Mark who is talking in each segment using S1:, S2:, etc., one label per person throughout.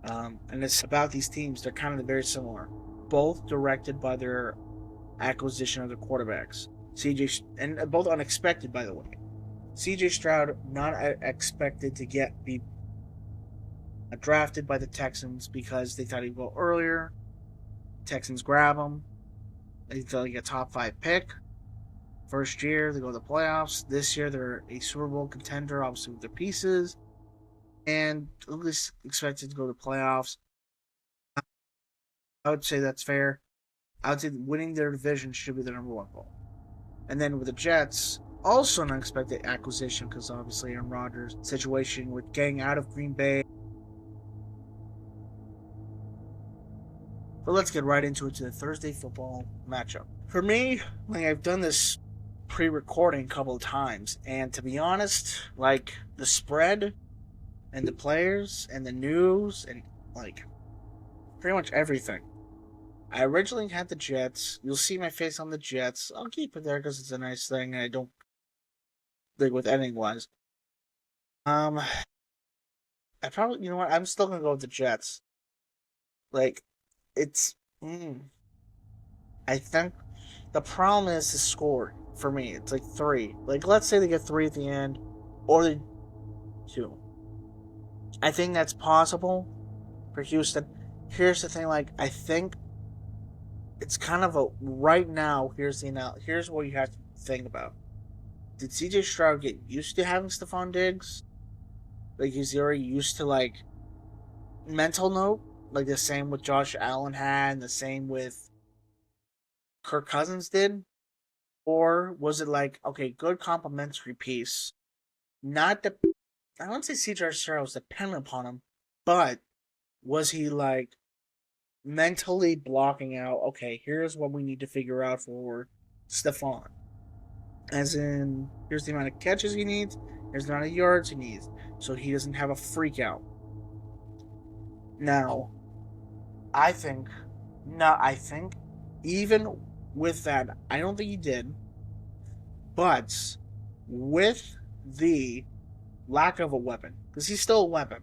S1: And it's about these teams. They're kind of very similar, both directed by their acquisition of the quarterbacks. CJ and both unexpected, by the way. CJ Stroud not expected to be drafted by the Texans because they thought he'd go earlier. Texans grab him. They thought he'd get a top 5 pick. First year they go to the playoffs. This year they're a Super Bowl contender, obviously with their pieces, and at least expected to go to the playoffs. I would say that's fair. I would say winning their division should be the number one goal. And then with the Jets, also an unexpected acquisition because obviously Aaron Rodgers' situation with getting out of Green Bay. But let's get right into it, to the Thursday football matchup. For me, like, I've done this pre-recording a couple of times, and to be honest, like, the spread and the players and the news and like pretty much everything. I originally had the Jets. You'll see my face on the Jets. I'll keep it there because it's a nice thing, and I don't think with anything was. Um, I probably, you know what? I'm still gonna go with the Jets. Like, it's. I think the problem is the score for me. It's like 3. Like, let's say they get 3 at the end, or they 2. I think that's possible for Houston. Here's the thing, like, I think it's kind of a right now. Here's what you have to think about. Did CJ Stroud get used to having Stephon Diggs? Like, is he already used to, like, mental note? Like the same with Josh Allen had, and the same with Kirk Cousins did? Or was it like, okay, good complimentary piece? Not the I don't say CJ Stroud was dependent upon him, but was he like mentally blocking out, okay, here's what we need to figure out for Stephon. As in, here's the amount of catches he needs, here's the amount of yards he needs, so he doesn't have a freak out. Now, I think, no, I think even with that, I don't think he did, but with the lack of a weapon, because he's still a weapon,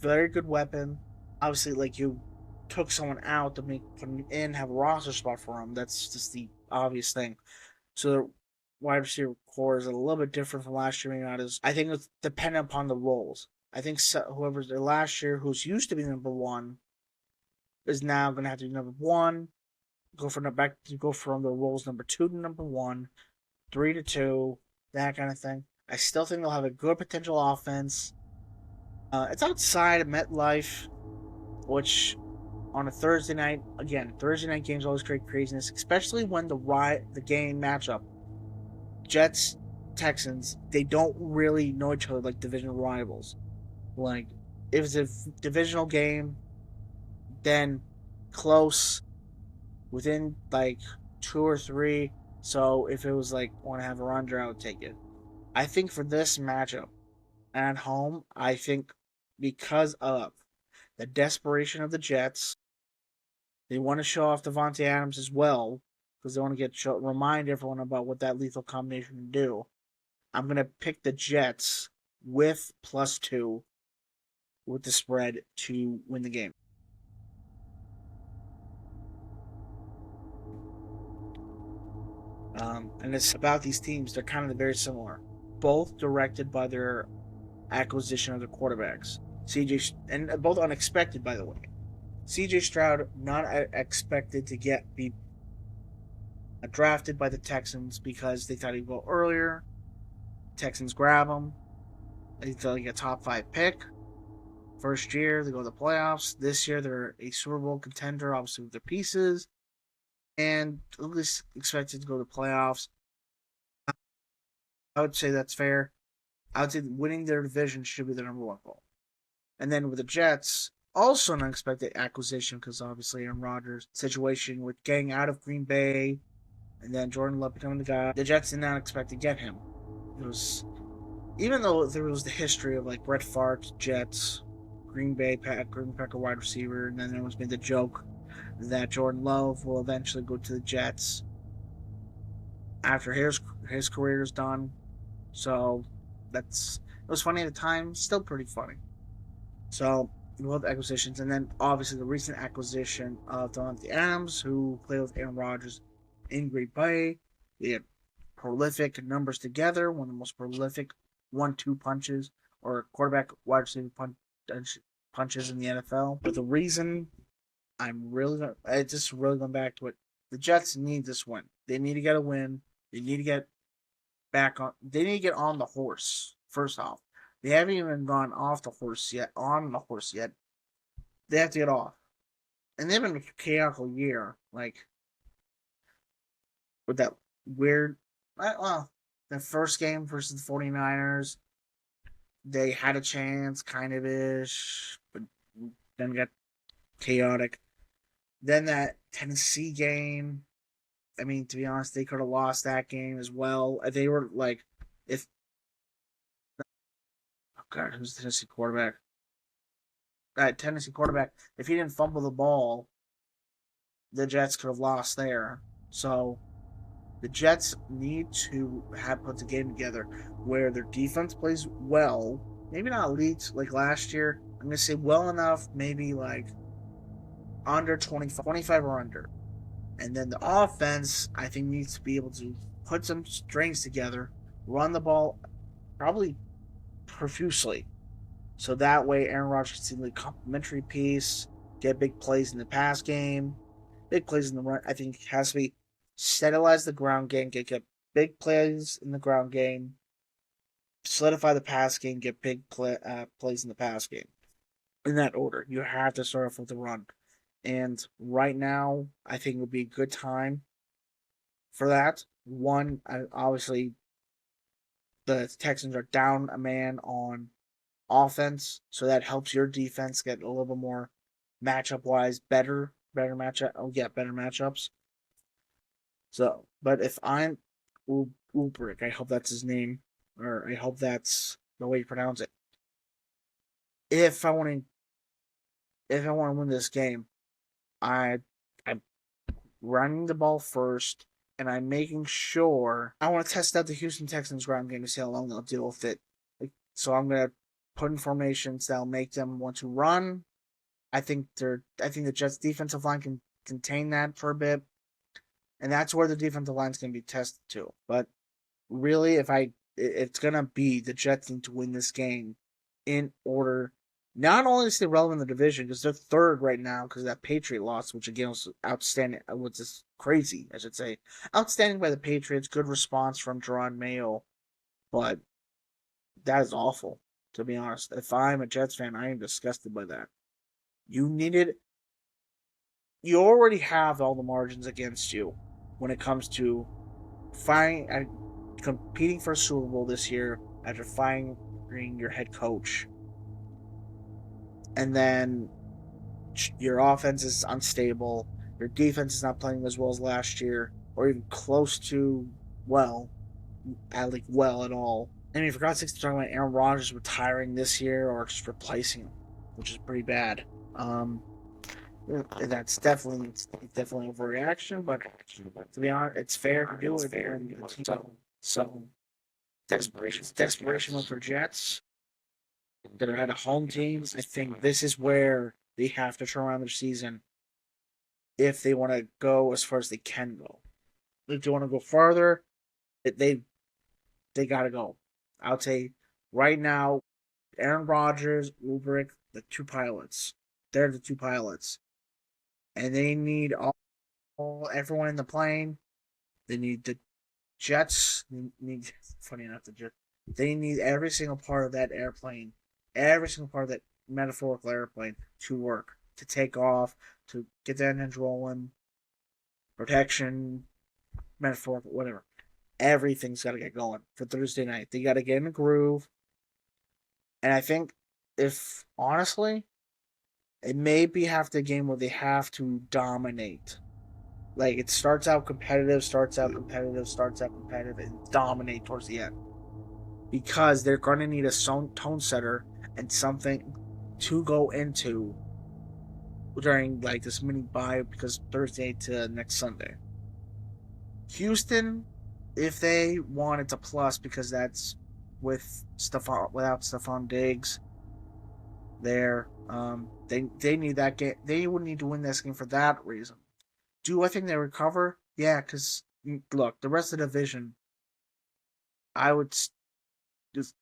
S1: very good weapon. Obviously, like, you took someone out to make put him in, have a roster spot for him. That's just the obvious thing. So the wide receiver core is a little bit different from last year. Maybe not as, I think it's dependent upon the roles. I think whoever's there last year, who's used to be number one, is now going to have to be number one. Go from the roles number 2 to number 1, 3 to 2, that kind of thing. I still think they'll have a good potential offense. It's outside of MetLife, which on a Thursday night, again, Thursday night games always create craziness, especially when the game matchup, Jets, Texans, they don't really know each other like divisional rivals. Like, if it's a divisional game, then close, within like 2 or 3. So if it was like, want to have a run, I would take it. I think for this matchup at home, I think because of the desperation of the Jets, they want to show off Devontae Adams as well because they want to remind everyone about what that lethal combination can do. I'm gonna pick the Jets with +2 with the spread to win the game. And it's about these teams. They're kind of very similar, both directed by their acquisition of the quarterbacks. CJ and both unexpected, by the way. CJ Stroud not expected to be drafted by the Texans because they thought he'd go earlier. Texans grab him. They thought he'd get a top 5 pick. First year they go to the playoffs. This year they're a Super Bowl contender, obviously with their pieces, and at least expected to go to the playoffs. I would say that's fair. I would say winning their division should be the number one goal. And then with the Jets, also an unexpected acquisition because obviously Aaron Rodgers' situation with getting out of Green Bay and then Jordan Love becoming the guy. The Jets did not expect to get him. It was, even though there was the history of like Brett Favre, Jets, Green Packer wide receiver, and then there was made the joke that Jordan Love will eventually go to the Jets after his career is done. So it was funny at the time, still pretty funny. So both acquisitions, and then obviously the recent acquisition of Devontae Adams, who played with Aaron Rodgers in Green Bay. They had prolific numbers together, one of the most prolific 1-2 punches or quarterback wide receiver punches in the NFL. But the reason I just really going back to it. The Jets need this win. They need to get a win. They need to get back on. They need to get on the horse. First off, they haven't even gone off the horse yet. On the horse yet. They have to get off, and they've been a chaotic year. Like with that weird. Well, the first game versus the 49ers, they had a chance, kind of ish, but then got chaotic. Then that Tennessee game, I mean, to be honest, they could have lost that game as well. They were like, if oh god, who's the Tennessee quarterback? Tennessee quarterback. If he didn't fumble the ball, the Jets could have lost there. So the Jets need to have put the game together where their defense plays well. Maybe not elite like last year. I'm gonna say well enough, maybe like under 25 or under. And then the offense, I think, needs to be able to put some strings together, run the ball probably profusely. So that way Aaron Rodgers can see the complementary piece, get big plays in the pass game, big plays in the run. I think it has to be stabilize the ground game, get big plays in the ground game, solidify the pass game, get big plays in the pass game. In that order, you have to start off with the run. And right now, I think would be a good time for that. One, obviously, the Texans are down a man on offense, so that helps your defense get a little bit more matchup wise better matchup. Oh yeah, better matchups. So, but if I'm Ulbrich, I hope that's his name, or I hope that's the way you pronounce it. If I want to win this game, I'm running the ball first, and I'm making sure I want to test out the Houston Texans ground game to see how long they'll deal with it. So I'm gonna put in formations that'll make them want to run. I think the Jets defensive line can contain that for a bit. And that's where the defensive line's gonna be tested too. But really it's gonna be the Jets need to win this game in order not only to stay relevant in the division because they're third right now because of that Patriot loss, which again was outstanding, which is crazy, I should say, outstanding by the Patriots. Good response from Jerron Mayo, but that is awful. To be honest, if I'm a Jets fan, I am disgusted by that. You needed, you already have all the margins against you when it comes to competing for a Super Bowl this year after firing your head coach, and then your offense is unstable. Your defense is not playing as well as last year, or even close to well, at all. I mean, for God's sakes, they're talking about Aaron Rodgers retiring this year or just replacing him, which is pretty bad. That's definitely a overreaction, but to be honest, it's fair to do it. Fair. So desperation for Jets that are at a home team. I think this is where they have to turn around their season if they want to go as far as they can go. If they want to go farther, they got to go. I would say right now, Aaron Rodgers, Ulbrich, the two pilots. They're the two pilots, and they need everyone in the plane. They need the Jets. Need funny enough, the Jets. They need every single part of that airplane, every single part of that metaphorical airplane to work, to take off, to get the engines rolling, protection, metaphorical, whatever. Everything's got to get going for Thursday night. They got to get in a groove. And I think if, honestly, it may be half the game where they have to dominate. Like, it starts out competitive, and dominate towards the end. Because they're going to need a tone setter and something to go into during, like, this mini bye because Thursday to next Sunday. Houston, if they want, it's a plus because that's without Stephon Diggs there. They need that game. They would need to win this game for that reason. Do I think they recover? Yeah, because look, the rest of the division, I would just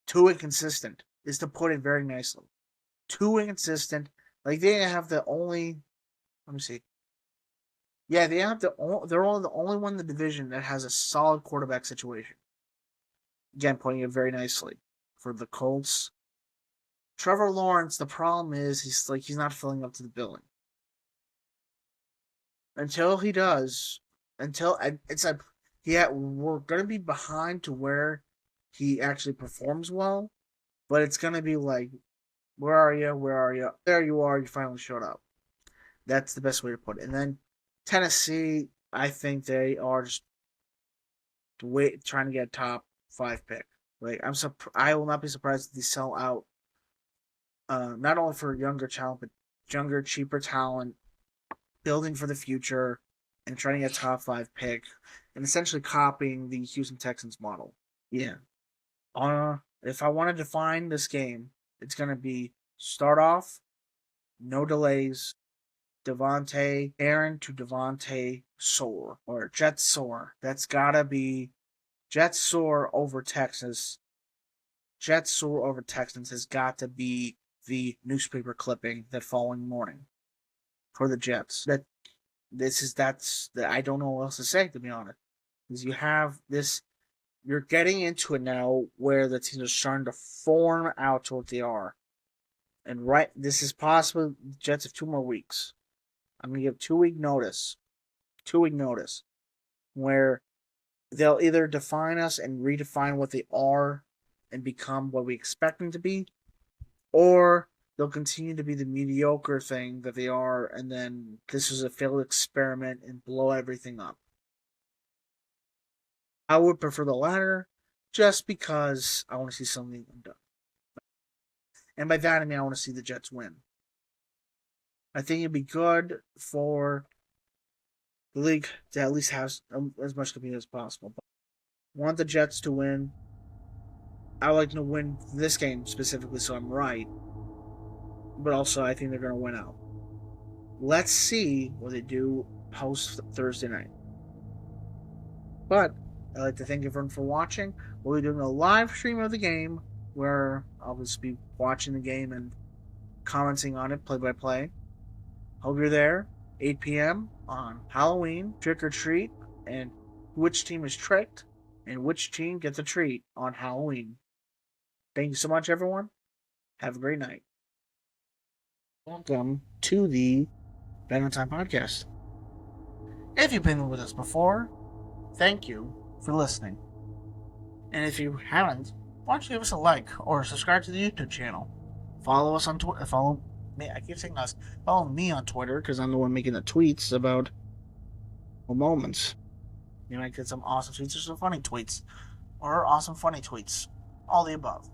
S1: too inconsistent is to put it very nicely. Too inconsistent. Like they have the only. Let me see. Yeah, they have they're only the only one in the division that has a solid quarterback situation. Again, putting it very nicely for the Colts. Trevor Lawrence, the problem is he's not filling up to the billing. Until he does, until it's like yeah, we're gonna be behind to where he actually performs well, but it's gonna be like, where are you? Where are you? There you are. You finally showed up. That's the best way to put it. And then Tennessee, I think they are just trying to get a top 5 pick. Like I will not be surprised if they sell out. Not only for younger talent, but younger, cheaper talent, building for the future, and trying to get a top 5 pick, and essentially copying the Houston Texans model. Yeah. If I want to define this game, it's gonna be start off, no delays, Devontae Aaron to Devontae soar or Jet soar. That's gotta be Jet soar over Texas. Jet soar over Texans has got to be the newspaper clipping that following morning for the Jets. That's I don't know what else to say, to be honest. Because you have this, you're getting into it now where the teams are starting to form out to what they are. And this is possible. The Jets have 2 more weeks. I'm gonna give 2 week notice. 2 week notice. Where they'll either define us and redefine what they are and become what we expect them to be, or they'll continue to be the mediocre thing that they are, and then this is a failed experiment and blow everything up. I would prefer the latter, just because I want to see something done. And by that I mean I want to see the Jets win. I think it'd be good for the league to at least have as much compete as possible. But I want the Jets to win. I would like to win this game specifically, so I'm right. But also, I think they're going to win out. Let's see what they do post Thursday night. But I'd like to thank everyone for watching. We'll be doing a live stream of the game where I'll just be watching the game and commenting on it play by play. Hope you're there. 8 p.m. on Halloween, trick or treat, and which team is tricked and which team gets a treat on Halloween. Thank you so much, everyone. Have a great night. Welcome to the BenOnTime podcast. If you've been with us before, thank you for listening. And if you haven't, why don't you give us a like or subscribe to the YouTube channel? Follow us on Twitter. Follow me. I keep saying us. Follow me on Twitter because I'm the one making the tweets about moments. You might get some awesome tweets or some funny tweets. Or awesome funny tweets. All the above.